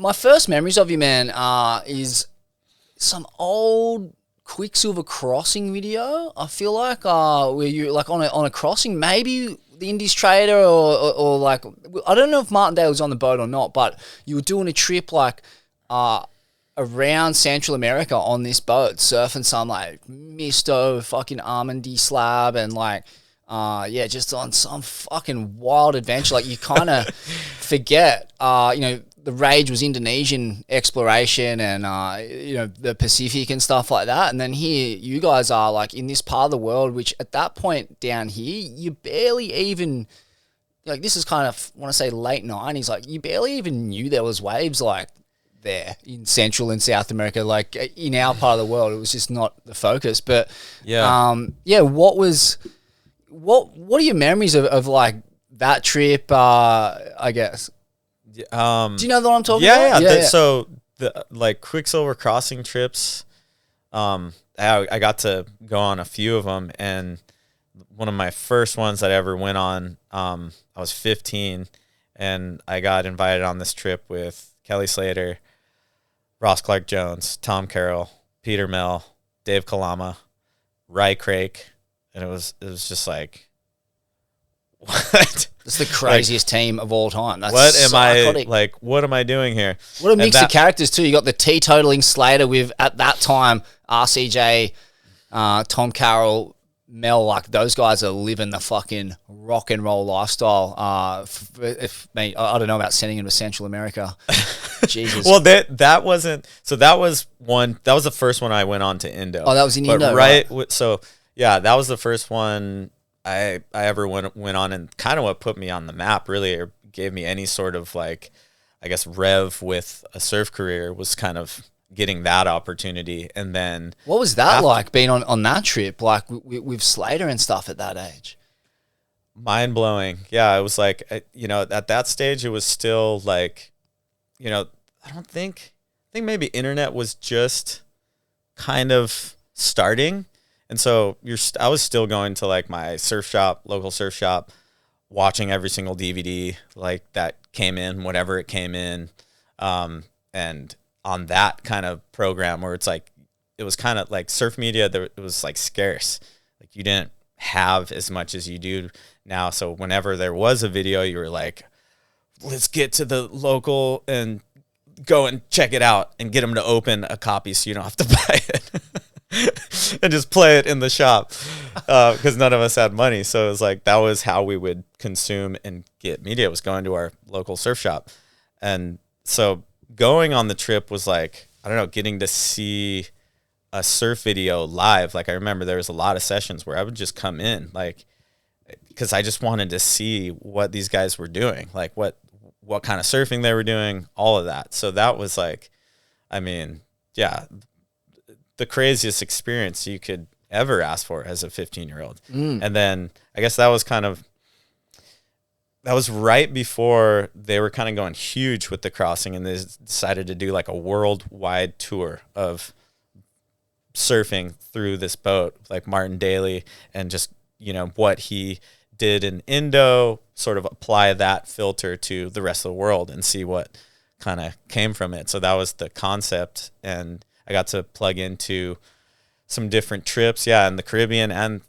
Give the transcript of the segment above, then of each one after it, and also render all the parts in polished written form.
my first memories of you, man, is some old Quiksilver Crossing video. I feel like where you like on a crossing, maybe the Indies Trader or like I don't know if Martindale was on the boat or not, but you were doing a trip like around Central America on this boat, surfing some like misto fucking almondy slab and like just on some fucking wild adventure. Like you kind of forget, the rage was Indonesian exploration and, the Pacific and stuff like that. And then here you guys are like in this part of the world, which at that point down here, you barely even, like this is kind of, I want to say late 90s, like you barely even knew there was waves like there in Central and South America. Like in our part of the world, it was just not the focus. But what are your memories of like that trip, I guess? Do you know what I'm talking about? Yeah. So the like Quiksilver Crossing trips, I got to go on a few of them, and one of my first ones that I ever went on, I was 15, and I got invited on this trip with Kelly Slater, Ross Clarke Jones, Tom Carroll, Peter Mel, Dave Kalama, Craike, and it was just like, what? It's the craziest team of all time. That's what so am iconic. what am I doing here? What a mix of characters too. You got the teetotaling Slater with, at that time, RCJ, Tom Carroll, Mel. Like those guys are living the fucking rock and roll lifestyle. I don't know about sending him to Central America. Jesus. Well, that wasn't. So that was one. That was the first one I went on to Indo. Oh, that was in Indo, right? So yeah, that was the first one I ever went on, and kind of what put me on the map, really, or gave me any sort of like, I guess, rev with a surf career, was kind of getting that opportunity. And then what was that like being on that trip, like with Slater and stuff at that age? Mind blowing. Yeah, it was like, at that stage, it was still like, I think maybe internet was just kind of starting. And so I was still going to like my local surf shop, watching every single DVD like that came in, whatever it came in. And on that kind of program where it's like, it was kind of like surf media, it was like scarce. Like you didn't have as much as you do now. So whenever there was a video, you were like, let's get to the local and go and check it out and get them to open a copy so you don't have to buy it. And just play it in the shop, because none of us had money. So it was like, that was how we would consume and get media, was going to our local surf shop. And so going on the trip was like, I don't know, getting to see a surf video live. Like I remember there was a lot of sessions where I would just come in, like, because I just wanted to see what these guys were doing, like what kind of surfing they were doing, all of that. So that was like, I mean, yeah, the craziest experience you could ever ask for as a 15-year-old. And then I guess that was right before they were kind of going huge with the crossing, and they decided to do like a worldwide tour of surfing through this boat, like Martin Daly, and just, what he did in Indo, sort of apply that filter to the rest of the world and see what kind of came from it. So that was the concept, and I got to plug into some different trips, in the Caribbean and,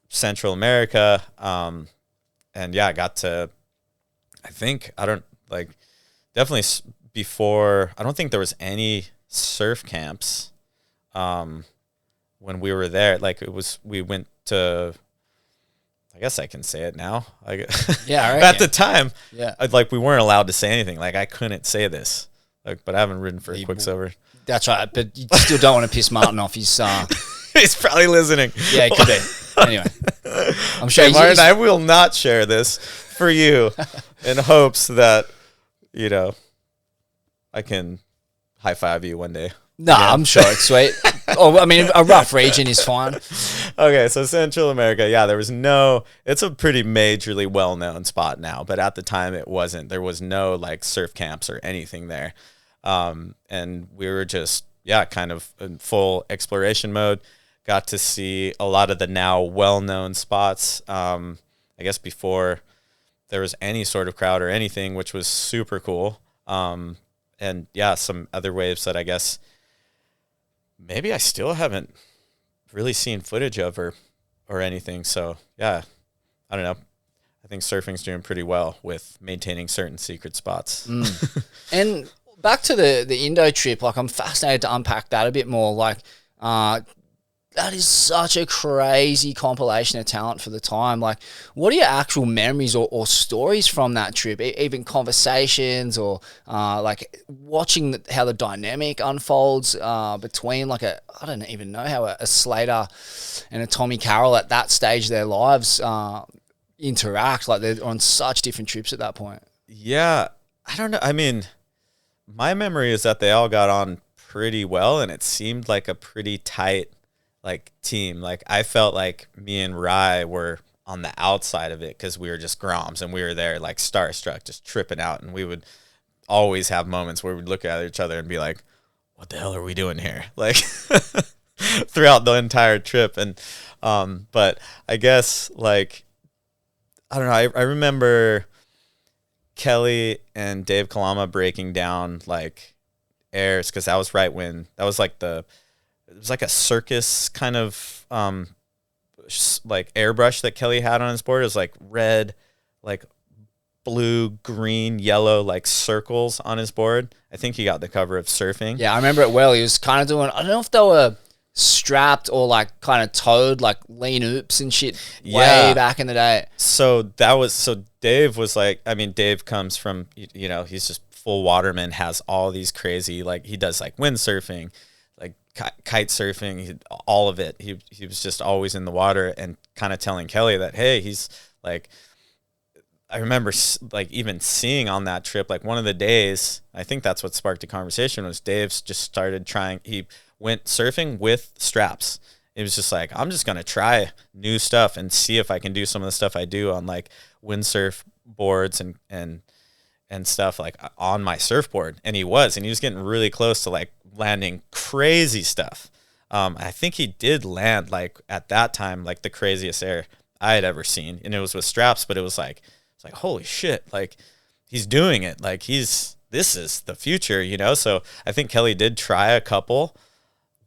Central America. And I got to, definitely before, I don't think there was any surf camps when we were there. Like we went to, I guess I can say it now. Yeah, right. At the time, yeah, we weren't allowed to say anything. Like I couldn't say this. But I haven't ridden for Quiksilver. That's right. But you still don't want to piss Martin off. He's he's probably listening. Yeah, it could be. Anyway, I'm sure Martin, I will not share this for you in hopes that, I can high five you one day. No, I'm sure it's sweet. I mean, a rough region is fine. Okay, so Central America, there was it's a pretty majorly well-known spot now, but at the time it wasn't. There was no like surf camps or anything there. And we were just, kind of in full exploration mode. Got to see a lot of the now well-known spots, I guess before there was any sort of crowd or anything, which was super cool. And yeah, some other waves that I guess maybe I still haven't really seen footage of or anything. So yeah, I don't know. I think surfing's doing pretty well with maintaining certain secret spots. And back to the Indo trip, like I'm fascinated to unpack that a bit more. Like, that is such a crazy compilation of talent for the time. Like, what are your actual memories or stories from that trip? Even conversations or like watching how the dynamic unfolds between like I don't even know how a Slater and a Tommy Carroll at that stage of their lives interact. Like they're on such different trips at that point. Yeah, I don't know. I mean, my memory is that they all got on pretty well, and it seemed like a pretty tight like team. Like I felt like me and Rye were on the outside of it because we were just Groms and we were there like starstruck, just tripping out. And we would always have moments where we'd look at each other and be like, what the hell are we doing here? Like throughout the entire trip. And, but I guess like, I don't know. I remember Kelly and Dave Kalama breaking down like airs because that was right when that was like it was like a circus kind of like airbrush that Kelly had on his board. It was like red, like blue, green, yellow, like circles on his board. I think he got the cover of Surfing. Yeah, I remember it well. He was kind of doing, I don't know if they were strapped or like kind of towed, like lean oops and shit way back in the day. So Dave was like, I mean, Dave comes from, you know, he's just full waterman, has all these crazy, like he does like windsurfing, like kite surfing, all of it. He was just always in the water and kind of telling Kelly that, hey, he's like, I remember like even seeing on that trip, like one of the days, I think that's what sparked the conversation was Dave's just started trying, he went surfing with straps. It was just like, I'm just going to try new stuff and see if I can do some of the stuff I do on like windsurf boards and stuff like on my surfboard. And he was getting really close to like landing crazy stuff. I think he did land like at that time, like the craziest air I had ever seen. And it was with straps, but it was like, it's like, holy shit. Like he's doing it. Like this is the future, you know? So I think Kelly did try a couple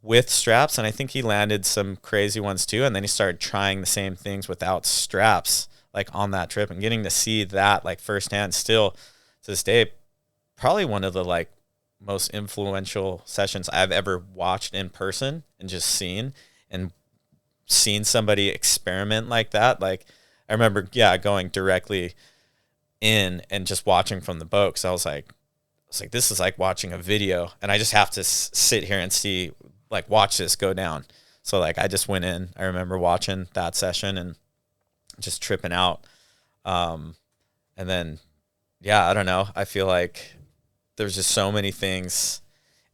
with straps, and I think he landed some crazy ones too. And then he started trying the same things without straps, like on that trip, and getting to see that like firsthand. Still to this day, probably one of the like most influential sessions I've ever watched in person and just seen somebody experiment like that. Like I remember, going directly in and just watching from the boat, because I was like, this is like watching a video, and I just have to sit here and see. Like watch this go down. So like I just went in. I remember watching that session and just tripping out. And then I don't know. I feel like there's just so many things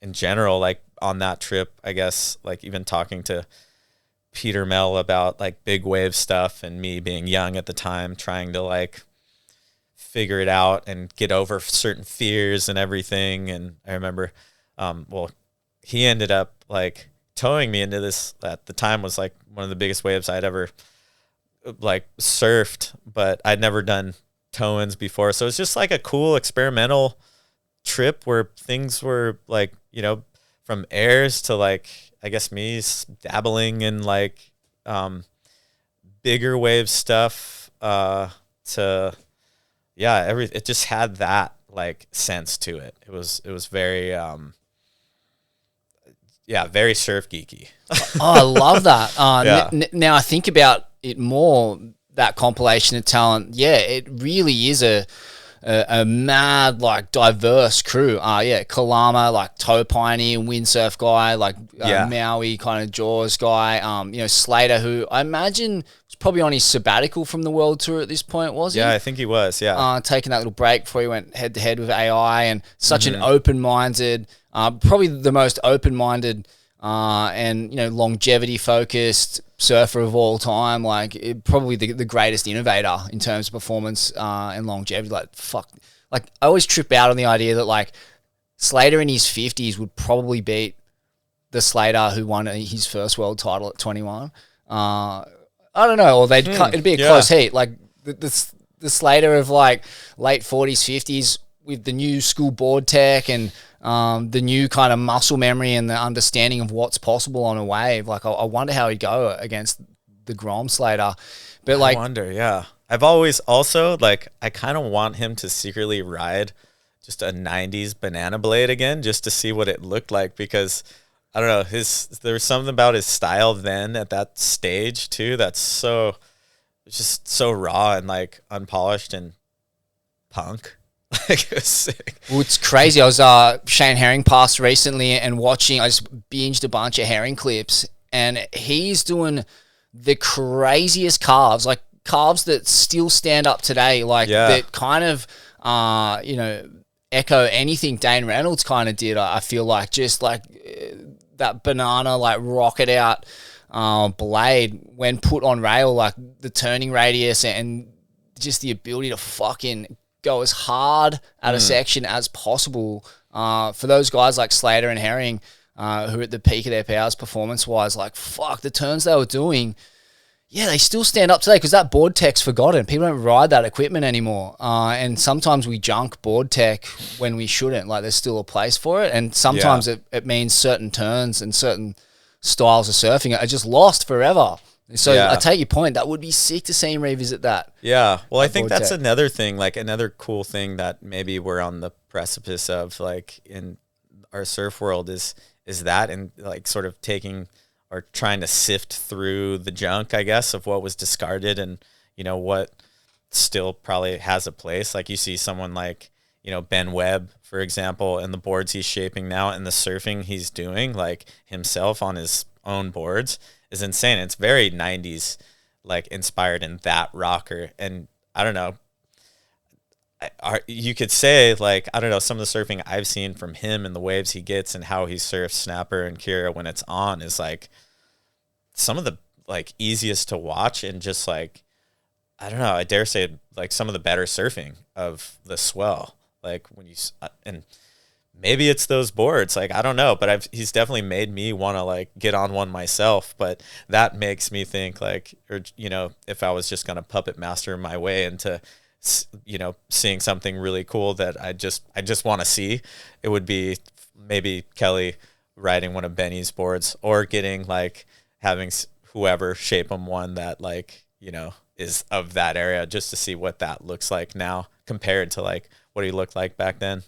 in general, like on that trip, I guess, like even talking to Peter Mel about like big wave stuff and me being young at the time, trying to like figure it out and get over certain fears and everything. And I remember, he ended up like towing me into this, at the time was like one of the biggest waves I'd ever like surfed, but I'd never done tow-ins before. So it's just like a cool experimental trip where things were like, you know, from airs to like, I guess me dabbling in like bigger wave stuff to it just had that like sense to it. It was very very surf geeky. Oh, I love that. Now I think about it more, that compilation of talent. Yeah, it really is a mad, like, diverse crew. Kalama, like, tow pioneer, windsurf guy, like, Maui kind of Jaws guy. Slater, who I imagine was probably on his sabbatical from the world tour at this point, was he? Yeah, I think he was, taking that little break before he went head-to-head with AI, and such an open-minded, probably the most open-minded and longevity-focused surfer of all time. Like probably the greatest innovator in terms of performance and longevity. Like I always trip out on the idea that like Slater in his 50s would probably beat the Slater who won his first world title at 21. I don't know, or it'd be a close heat. Like the Slater of like late 40s, 50s with the new school board tech and the new kind of muscle memory and the understanding of what's possible on a wave, like I wonder how he'd go against the Grom Slater. But like, I wonder, yeah. I've always also, like, I kind of want him to secretly ride just a 90s banana blade again, just to see what it looked like, because I don't know, there was something about his style then at that stage too that's just so raw and like unpolished and punk. Like, it was sick. Well, it's crazy. I was Shane Herring passed recently and watching. I just binged a bunch of Herring clips, and he's doing the craziest calves, like calves that still stand up today, like that kind of echo anything Dane Reynolds kind of did. I feel like just like that banana like rocket out blade when put on rail, like the turning radius and just the ability to fucking go as hard at a section as possible. For those guys like Slater and Herring, who are at the peak of their powers performance-wise, like, fuck, the turns they were doing, yeah, they still stand up today because that board tech's forgotten. People don't ride that equipment anymore. And sometimes we junk board tech when we shouldn't. Like, there's still a place for it. And sometimes it means certain turns and certain styles of surfing are just lost forever. So I take your point. That would be sick to see him revisit that. Yeah. Well, I think that's another thing, like another cool thing that maybe we're on the precipice of, like in our surf world is that, and like sort of taking or trying to sift through the junk, I guess, of what was discarded and, you know, what still probably has a place. Like you see someone like, you know, Ben Webb, for example, and the boards he's shaping now and the surfing he's doing, like himself on his own boards, is insane. It's very 90s, like inspired in that rocker. And I don't know, you could say, like, I don't know, some of the surfing I've seen from him and the waves he gets and how he surfs Snapper and Kira when it's on is like some of the like easiest to watch, and just like, I don't know, I dare say like some of the better surfing of the swell. Like when you, and maybe it's those boards, like, I don't know, but he's definitely made me want to like get on one myself. But that makes me think like, or, you know, if I was just going to puppet master my way into, you know, seeing something really cool that I just want to see, it would be maybe Kelly riding one of Benny's boards, or getting like having whoever shape him one that, like, you know, is of that area, just to see what that looks like now compared to like what he looked like back then.